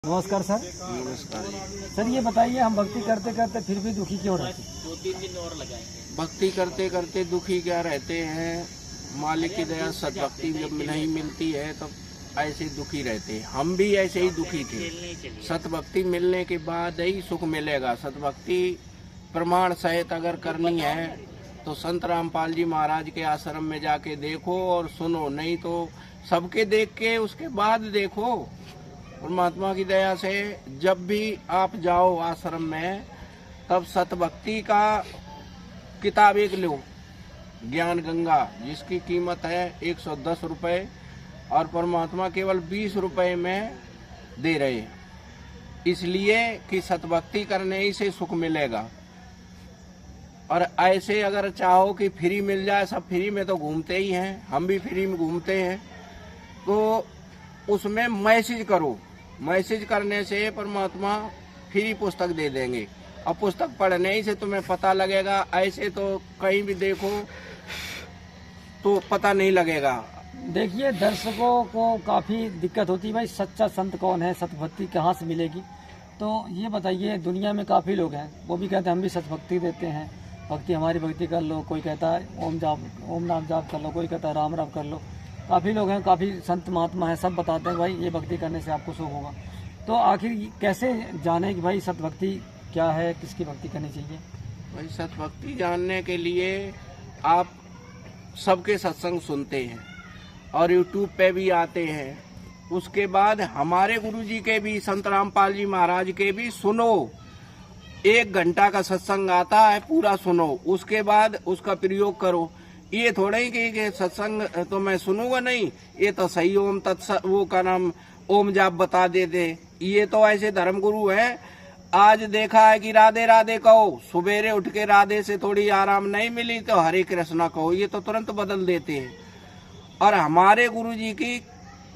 नमस्कार सर। नमस्कार। सर ये बताइए, हम भक्ति करते करते फिर भी दुखी क्यों रहते? 2-3 दिन और लगाएंगे। भक्ति करते करते दुखी क्या रहते हैं? मालिक की दया सद्भक्ति जब नहीं मिलती है तब ऐसे दुखी रहते हैं। हम भी ऐसे ही दुखी थे। सतभक्ति मिलने के बाद ही सुख मिलेगा। सतभक्ति प्रमाण सहित अगर करनी है तो संत रामपाल जी महाराज के आश्रम में जाके देखो और सुनो, नहीं तो सबके देख के उसके बाद देखो। परमात्मा की दया से जब भी आप जाओ आश्रम में तब सतभक्ति का किताब एक लो, ज्ञान गंगा, जिसकी कीमत है 110 रुपये और परमात्मा केवल 20 रुपये में दे रहे हैं, इसलिए कि सतभक्ति करने ही से सुख मिलेगा। और ऐसे अगर चाहो कि फ्री मिल जाए, सब फ्री में तो घूमते ही हैं, हम भी फ्री में घूमते हैं, तो उसमें मैसेज करो। मैसेज करने से परमात्मा फ्री पुस्तक दे देंगे। अब पुस्तक पढ़ने ही से तुम्हें पता लगेगा, ऐसे तो कहीं भी देखो तो पता नहीं लगेगा। देखिए, दर्शकों को काफ़ी दिक्कत होती है, भाई सच्चा संत कौन है, सतभक्ति कहाँ से मिलेगी? तो ये बताइए, दुनिया में काफ़ी लोग हैं, वो भी कहते हैं हम भी सतभक्ति देते हैं, भक्ति हमारी भक्ति कर लो। कोई कहता है ओम नाम जाप कर लो, कोई कहता है राम राम कर लो। काफ़ी लोग हैं, काफ़ी संत महात्मा हैं, सब बताते हैं भाई ये भक्ति करने से आपको सुख होगा। तो आखिर कैसे जाने कि भाई सतभक्ति क्या है, किसकी भक्ति करनी चाहिए? भाई सतभक्ति जानने के लिए आप सबके सत्संग सुनते हैं और यूट्यूब पे भी आते हैं। उसके बाद हमारे गुरुजी के भी, संत रामपाल जी महाराज के भी सुनो। 1 घंटा का सत्संग आता है, पूरा सुनो, उसके बाद उसका प्रयोग करो। ये थोड़ा ही कि सत्संग तो मैं सुनूंगा नहीं, ये तो सही ओम तत्सत वो का नाम ओम जाप बता देते। ये तो ऐसे धर्म गुरु हैं, आज देखा है कि राधे राधे कहो, सवेरे उठ के राधे से थोड़ी आराम नहीं मिली तो हरे कृष्णा कहो, ये तो तुरंत बदल देते हैं। और हमारे गुरुजी की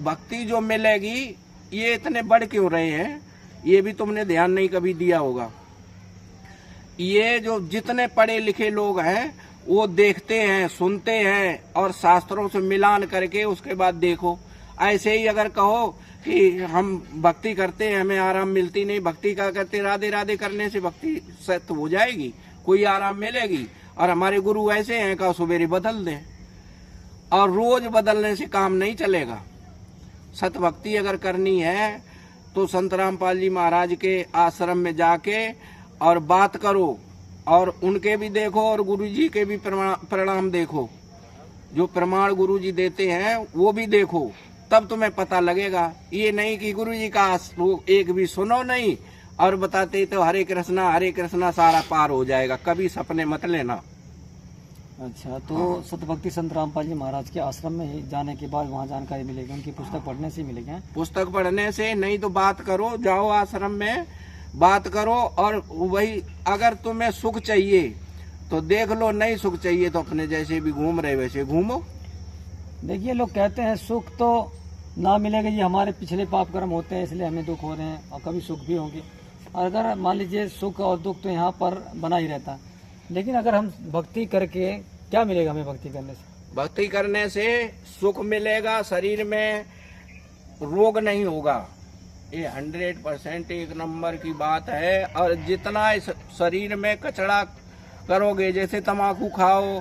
भक्ति जो मिलेगी, ये इतने बढ़ क्यों रहे हैं, ये भी तुमने ध्यान नहीं कभी दिया होगा। ये जो जितने पढ़े लिखे लोग हैं वो देखते हैं, सुनते हैं और शास्त्रों से मिलान करके उसके बाद देखो। ऐसे ही अगर कहो कि हम भक्ति करते हैं, हमें आराम मिलती नहीं, भक्ति का करते राधे राधे करने से भक्ति सत्य हो जाएगी, कोई आराम मिलेगी? और हमारे गुरु ऐसे हैं का सुबेरे बदल दें, और रोज बदलने से काम नहीं चलेगा। सतभक्ति अगर करनी है तो संत रामपाल जी महाराज के आश्रम में जाके और बात करो, और उनके भी देखो और गुरुजी के भी प्रणाम देखो। जो प्रमाण गुरुजी देते हैं वो भी देखो, तब तुम्हें पता लगेगा। ये नहीं कि गुरुजी का वो एक भी सुनो नहीं और बताते तो हरे कृष्णा सारा पार हो जाएगा, कभी सपने मत लेना। अच्छा, तो सतभक्ति संत रामपाल जी महाराज के आश्रम में जाने के बाद वहाँ जानकारी मिलेगी, उनकी पुस्तक पढ़ने से मिलेगी? पुस्तक पढ़ने से नहीं तो बात करो, जाओ आश्रम में बात करो। और वही अगर तुम्हें सुख चाहिए तो देख लो, नहीं सुख चाहिए तो अपने जैसे भी घूम रहे वैसे घूमो। देखिए, लोग कहते हैं सुख तो ना मिलेगा, ये हमारे पिछले पाप कर्म होते हैं इसलिए हमें दुख हो रहे हैं, और कभी सुख भी होंगे। और अगर मान लीजिए सुख और दुख तो यहाँ पर बना ही रहता, लेकिन अगर हम भक्ति करके क्या मिलेगा हमें भक्ति करने से? भक्ति करने से सुख मिलेगा, शरीर में रोग नहीं होगा, ये 100% एक नंबर की बात है। और जितना इस शरीर में कचरा करोगे, जैसे तम्बाकू खाओ,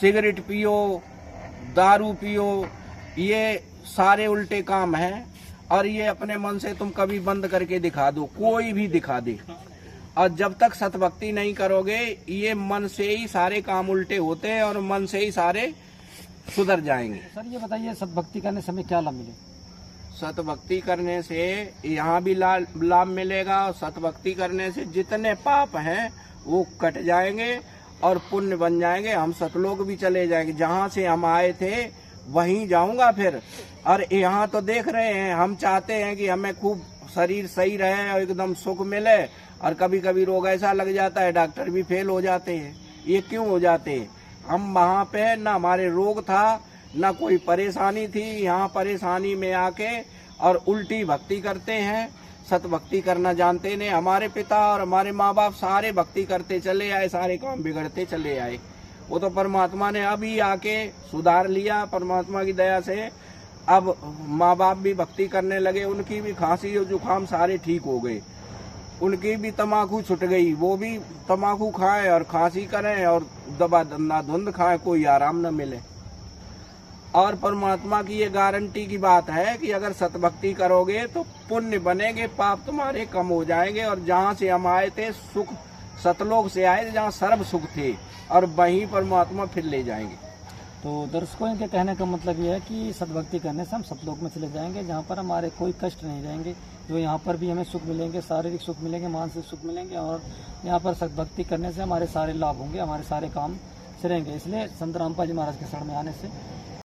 सिगरेट पियो, दारू पियो, ये सारे उल्टे काम हैं। और ये अपने मन से तुम कभी बंद करके दिखा दो, कोई भी दिखा दे, और जब तक सतभक्ति नहीं करोगे ये मन से ही सारे काम उल्टे होते हैं और मन से ही सारे सुधर जाएंगे। सर ये बताइए, सतभक्ति करने से हमें क्या लाभ मिले? सतभक्ति करने से यहाँ भी लाभ मिलेगा, और सतभक्ति करने से जितने पाप हैं वो कट जाएंगे और पुण्य बन जाएंगे। हम सतलोक भी चले जाएंगे, जहाँ से हम आए थे वहीं जाऊंगा फिर। और यहाँ तो देख रहे हैं, हम चाहते हैं कि हमें खूब शरीर सही रहे और एकदम सुख मिले, और कभी कभी रोग ऐसा लग जाता है डॉक्टर भी फेल हो जाते हैं। ये क्यों हो जाते हैं? हम वहाँ पे ना हमारे रोग था ना कोई परेशानी थी, यहाँ परेशानी में आके और उल्टी भक्ति करते हैं। सतभक्ति करना जानते नहीं। हमारे पिता और हमारे माँ बाप सारे भक्ति करते चले आए, सारे काम बिगड़ते चले आए। वो तो परमात्मा ने अभी आके सुधार लिया, परमात्मा की दया से अब माँ बाप भी भक्ति करने लगे, उनकी भी खांसी और जुकाम सारे ठीक हो गए, उनकी भी तम्बाकू छुट गई, वो भी तम्बाकू खाएं और खांसी करें और दबा दंदा धुंध खाएं, कोई आराम न मिले। और परमात्मा की ये गारंटी की बात है कि अगर सतभक्ति करोगे तो पुण्य बनेंगे, पाप तुम्हारे कम हो जाएंगे, और जहाँ से हम आए थे सुख, सतलोक से आए जहाँ सर्व सुख थे, और वहीं परमात्मा फिर ले जाएंगे। तो दर्शकों के कहने का मतलब ये है कि सतभक्ति करने से हम सतलोक में चले जाएंगे, जहाँ पर हमारे कोई कष्ट नहीं रहेंगे, जो यहाँ पर भी हमें सुख मिलेंगे, शारीरिक सुख मिलेंगे, मानसिक सुख मिलेंगे, और यहाँ पर सतभक्ति करने से हमारे सारे लाभ होंगे, हमारे सारे काम सिरेंगे। इसलिए संत रामपाल जी महाराज के शरण में आने से